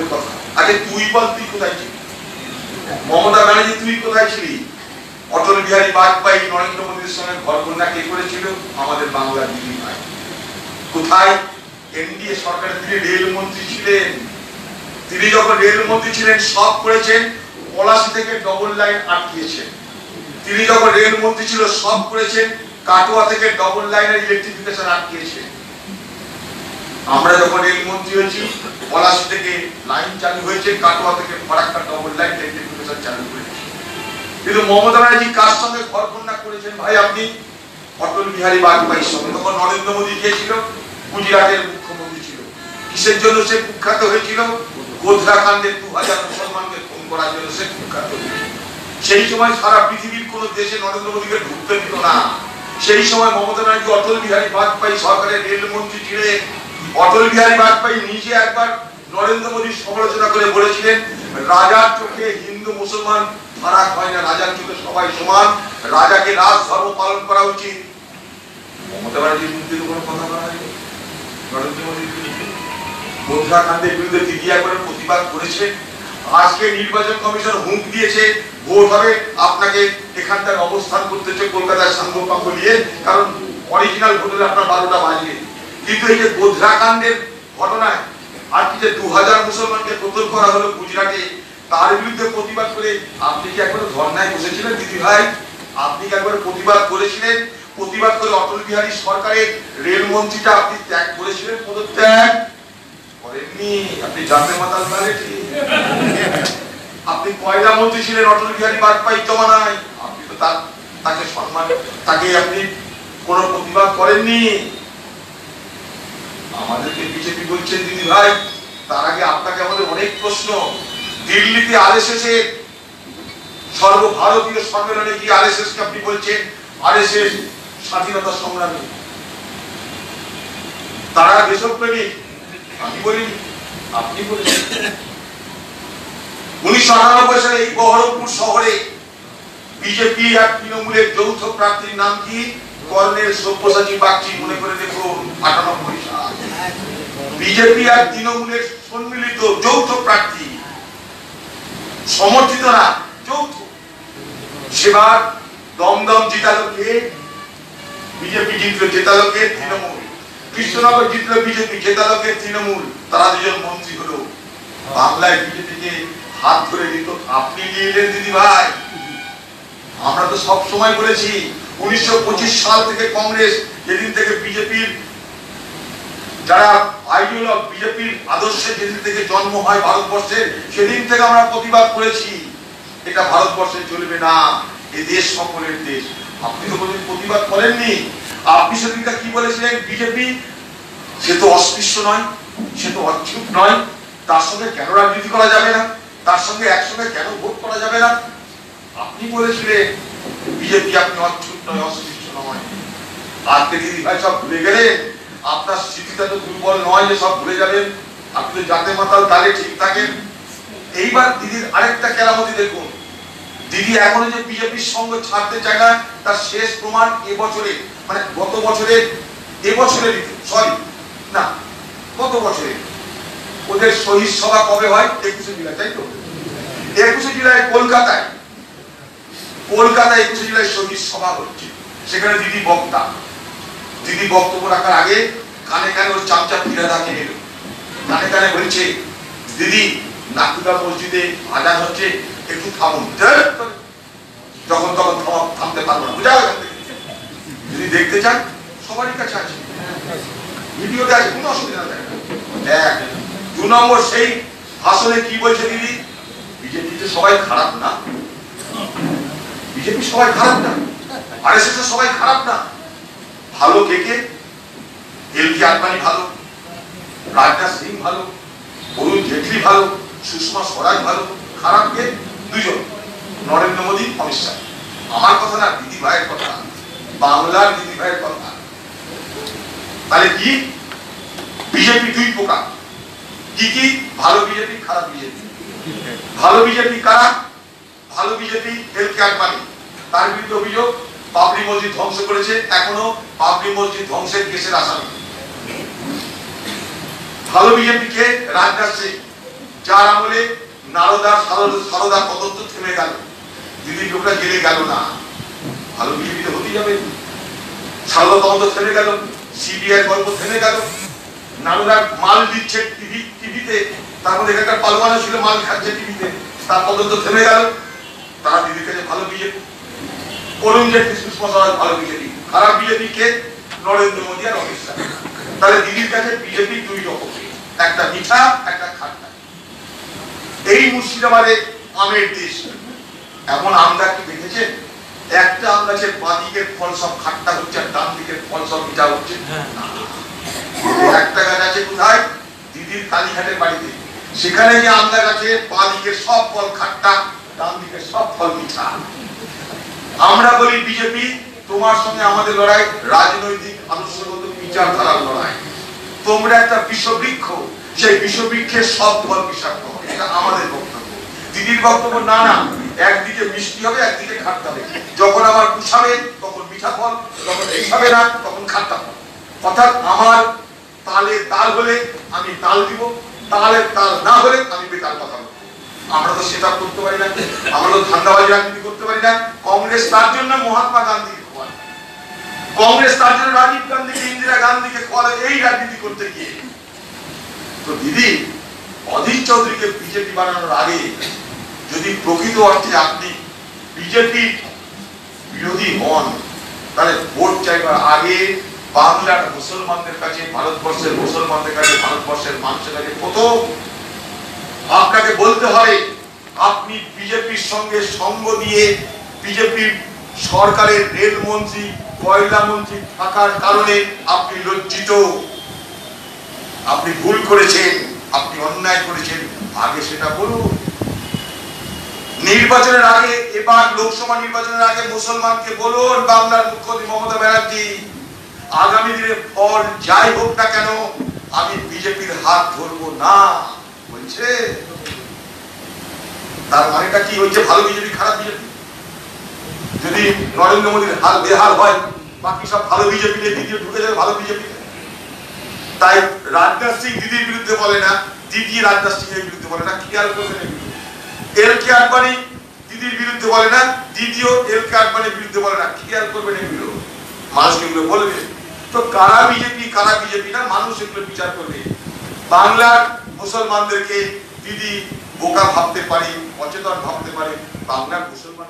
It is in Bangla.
পরের কথা। আগে তুই বল, তুই কোথায় ছিলি? মমতা ব্যানার্জি তুই কোথায় ছিলি? অটল বিহারী বাজপেয়ী নরেন্দ্র মোদীর সঙ্গে ঘর কন্যা কে করেছিল? আমাদের বাংলার দিদি ভাই। কোথায়? এনডিএ সরকারের তিনি রেলমন্ত্রী ছিলেন। তিনি যখন রেলমন্ত্রী ছিলেন সব করেছেন। পলাশী থেকে ডবল লাইন আটকিয়েছেন। তিনি যখন রেলমন্ত্রী ছিল সব করেছেন। কাটোয়া থেকে ডবল লাইনের ইলেকট্রিফিকেশন আটকিয়েছেন। আমরা যখন রেলমন্ত্রী হয়েছি পলাশী থেকে লাইন চালু হয়েছে, কাটোয়া থেকে ফারাক্কা ডবল লাইন ইলেকট্রিফিকেশন চালু করেছে। কিন্তু মমতা ব্যানার্জি কার সঙ্গে ঘর কন্যা করেছেন ভাই আপনি? অটল বিহারী বাজপেয়ীর সঙ্গে। তখন নরেন্দ্র মোদী কে ছিল? গুজরাটের মুখ্যমন্ত্রী ছিল। কিসের জন্য সে কুখ্যাত হয়েছিল? গোধরা কাণ্ডে 2000 মুসলমানকে খুন করার জন্য সে কুখ্যাত হয়েছিল। সেই সময় সারা পৃথিবীর কোন দেশে নরেন্দ্র মোদীকে ঢুকতে দিত না। সেই সময় মমতা ব্যানার্জি অটল বিহারী বাজপেয়ী সরকারের রেলমন্ত্রী ছিলেন। অটল বিহারী বাজপেয়ী নিজে একবার নরেন্দ্র মোদীর সমালোচনা করে বলেছিলেন, রাজার চোখে হিন্দু মুসলমান ফারাক হয় না, রাজার চোখে সবাই সমান, রাজাকে রাজ ধর্ম পালন করা উচিত। মমতা ব্যানার্জির বিরুদ্ধে কোনো কথা বলা হয়নি। নরেন্দ্র মোদীর বিরুদ্ধে গোধরা কাণ্ডের বিরুদ্ধে দিদিয়া করে প্রতিবাদ করেছে। আজকে নির্বাচন কমিশন হুঁক দিয়েছে ভোট হবে, আপনাকে এখানটার অবস্থান করতে হচ্ছে কলকাতার সাংগপাঙ্গ নিয়ে, কারণ অরিজিনাল ভোট হলে আপনার 12টা বাজবে। কিন্তু এই যে গোধরা কাণ্ডের ঘটনায় আর কি যে 2000 মুসলমানকে কতল করা হলো গুজরাটে, তার বিরুদ্ধে প্রতিবাদ করে আপনি কি একবার ধর্নায় বসেছিলেন দিদি ভাই? আপনি কি একবার প্রতিবাদ করেছিলেন? প্রতিবাদ করে অটল বিহারী সরকারের রেলমন্ত্রীটা আপনি ত্যাগ করেছিলেন, পদত্যাগ করেননি। আপনি জানতে মাতাল তাহলে আপনি কয়লা মন্ত্রী ছিলেন অটল বিহারী বাজপেয়ীর জমানায়, আপনি তো তাকে সম্মান, তাকে আপনি কোন প্রতিবাদ করেননি। আমাদেরকে বিজেপি বলছেন দিদি ভাই, তার আগে আপনাকে আমাদের অনেক প্রশ্ন। দিল্লিতে আরএসএস এর সর্বভারতীয় সম্মেলনে গিয়ে আরএসএস কে আপনি বলছেন আরএসএস স্বাধীনতা সংগ্রামী, তারা দেশপ্রেমিক। আমি বলিনি, আপনি বলেছেন। 1998 সালে এই বহরমপুর শহরে বিজেপি আর তৃণমূলের যৌথ প্রার্থীর নাম কি? কর্নেল সব্যসাচী বাগচি। মনে করে দেখুন, 98 সাল বিজেপি আর তৃণমূলের সম্মিলিত যৌথ প্রার্থী, সমর্থিত না, যৌথ। সেবার দমদম জিতালো কে? বিজেপি জিতলো, জেতালো কে? তৃণমূল। কৃষ্ণনগর জিতলো বিজেপি, জেতালো কে? তৃণমূল। তারা দুজন মন্ত্রী হলো। বাংলায় বিজেপিকে হাত ধরে দিত আপনি নিলেন দিদি ভাই। আমরা তো সব সময় বলেছি 1925 সাল থেকে কংগ্রেস, যেদিন থেকে বিজেপির যারা আইডিওলগ, বিজেপির আদর্শে যেদিন থেকে জন্ম হয় ভারতবর্ষে, সেদিন থেকে আমরা প্রতিবাদ করেছি এটা ভারতবর্ষে চলবে না, এই দেশ সকলের দেশ। আপনি তো কোনদিন প্রতিবাদ করেননি। আপনি সেদিনটা কি বলেছিলেন? বিজেপি সে তো অস্পৃশ্য নয়, সে তো অচ্ছুত নয়, তার সঙ্গে কেন রাজনীতি করা যাবে না, তার সঙ্গে একসঙ্গে কেন ভোট করা যাবে না? আপনি বলেছিলেন বিজেপি আপনি অচ্ছুত নয়, অস্পৃশ্য নয়। আজকে দিদি ভাই সব ভুলে গেলে? আপনার স্মৃতিটা তো দুর্বল নয় যে সব ভুলে যাবেন। আপনি তো জাতে মাতাল তালে ঠিক থাকেন। এইবার দিদির আরেকটা কেরামতি দেখুন। দিদি এখনো যে বিজেপির সঙ্গ ছাড়তে চায় না, তার শেষ প্রমাণ এবছরে, মানে গত বছরে, এবছরের সরি না গত বছরে ওদের শহীদ সভা কবে হয়? 21শে জুলাই, তাই তো? 21শে জুলাই কলকাতায় 21শে জুলাই শহীদ সভা হচ্ছে। সেখানে দিদি বক্তা। দিদি বক্তব্য রাখার আগে কানে কানে ওর চামচা ফিরে থাকে এলো, কানে কানে বলছে, দিদি নাকুদা মসজিদে আজান হচ্ছে, একটু থামুন। যখন তখন থামতে পারবো না, বুঝা গেল? যদি দেখতে চান সবারই কাছে আছে, ভিডিওতে আছে, কোনো অসুবিধা নেই। এক 2 নম্বর, সেই ভাষণে কি বলছে দিদি? বিজেপিতে সবাই খারাপ না, বিজেপি সবাই খারাপ না, আরএসএস সবাই খারাপ না। ভালো কে কে? এলকে আদবানি ভালো, রাজনাথ সিং ভালো, অরুণ জেটলি ভালো, সুষমা স্বরাজ ভালো। খারাপ কে? 2 জন, নরেন্দ্র মোদী, অমিত শাহ। আমার কথা না, দিদি ভাইয়ের কথা, বাংলার দিদি ভাইয়ের কথা। তাহলে কি? বিজেপি 2 প্রকার। কি কি? ভালো বিজেপি, খারাপ বিজেপি। ভালো বিজেপি কারা? ভালো বিজেপি এলকে আদবানি, তার বিরুদ্ধে অভিযোগ বাবরি মসজিদ ধ্বংস করেছে, এখনো বাবরি মসজিদ ধ্বংসের কেসের আসামি। ভালো বিজেপি কে? রাজনাথ সিং, কার আমলে? নারদার সারদা তদন্ত থেমে গেল, দিদির লোকরা জেলে গেল না, ভালো বিজেপিতে হতে যাবে। সারদা তদন্ত থেমে গেল, সিবিআই গল্প থেমে গেল, নারদার মাল দিচ্ছে টিভিতে, তার মধ্যে একটা পালওয়ানা ছিল মাল খাচ্ছে টিভিতে, তার তদন্ত থেমে গেল। তারা দিদির কাছে ভালো বিজেপি। অরুণ জেটলি সুষমা স্বরাজ ভালো বিজেপি। খারাপ বিজেপি কে? নরেন্দ্র মোদী আর অমিত শাহ। তাহলে দিদির কাছে বিজেপি দুই রকম, একটা মিঠা, একটা খাট্টা। এই মুর্শিদাবাদে আমের দেশ। এমন আম গাছ কি দেখেছেন? একটা আম গাছের বাঁ দিকের ফল সব খাট্টা হচ্ছে আর ডান দিকের ফল সব মিঠা হচ্ছে। একটা গাছ আছে কোথায়? দিদির কালীঘাটের বাড়িতে। সেখানে যে আম গাছ আছে, বাঁ দিকের সব ফল খাট্টা, ডান দিকের সব ফল মিঠা। আমরা বলি বিজেপি, তোমার সঙ্গে আমাদের লড়াই রাজনৈতিক আদর্শগত বিচারধারার লড়াই। তোমরা একটা বিষবৃক্ষ, সেই বিষবৃক্ষের সব ফল বিষাক্ত হবে, এটা আমাদের বক্তব্য। দিদির বক্তব্য না না, একদিকে মিষ্টি হবে, একদিকে খাট্টা হবে। যখন আমার পুষাবে তখন মিঠা ফল, যখন এইভাবে না তখন খাট্টা ফল। অর্থাৎ আমার তালে তাল হলে আমি তাল দিব, তালের তাল না হলে আমি বেতাল কথা বলবো। আমরা তো সেটা করতে পারি না, আমরা তো ধান্দাবাজি রাজনীতি করতে পারি না। কংগ্রেস তার জন্য মহাত্মা গান্ধীকে খোয়াল, কংগ্রেস তার জন্য রাজীব গান্ধীকে, ইন্দিরা গান্ধীকে খোয়াল এই রাজনীতি করতে গিয়ে। তো দিদি অধীর চৌধুরীকে বিজেপি বানানোর আগে যদি প্রকৃত অর্থে আপনি বিজেপি বিরোধী হন, তাহলে ভোট চাইবার আগে বাংলার মুসলমানদের কাছে, ভারতবর্ষের মুসলমানদের কাছে, ভারতবর্ষের মানুষের কাছে প্রথম আপনাকে বলতে হয়, আপনি বিজেপির সঙ্গে সঙ্গ দিয়ে বিজেপির সরকারের রেলমন্ত্রী, কয়লা মন্ত্রী থাকার কারণে আপনি লজ্জিত, আপনি ভুল করেছেন, আপনি অন্যায় করেছেন, আগে সেটা বলুন। নির্বাচনের আগে, এবার লোকসভা নির্বাচনের আগে মুসলমানকে বলুন, বাংলার মুখ্যমন্ত্রী মমতা ব্যানার্জি, আগামী দিনে ফল যাই হোক না কেন আমি বিজেপির হাত ধরবো না বলছে। তার মানেটা কি হচ্ছে? ভালো বিজেপি, খারাপ বিজেপি? যদি নরেন্দ্র মোদীর হাল বেহাল হয়, বাকি সব ভালো বিজেপি দ্বিতীয় ঢুকে যাবে ভালো বিজেপি। তাই রাজনাথ সিং দিদির বিরুদ্ধে বলে না, দিদি রাজনাথ সিং এর বিরুদ্ধে বলে না, খেয়াল করবেন। এল কে আডবাণী দিদির বিরুদ্ধে বলে না, দিদিও এল কে আডবাণীর বিরুদ্ধে বলে না, খেয়াল করবেন এগুলো। মানুষ এগুলো বলবে। তো কারা বিজেপি কারা বিজেপি না, মানুষ এগুলো বিচার করবে। বাংলার মুসলমানদেরকে দিদি বোকা ভাবতে পারে, অচেতন ভাবতে পারে, বাংলার মুসলমান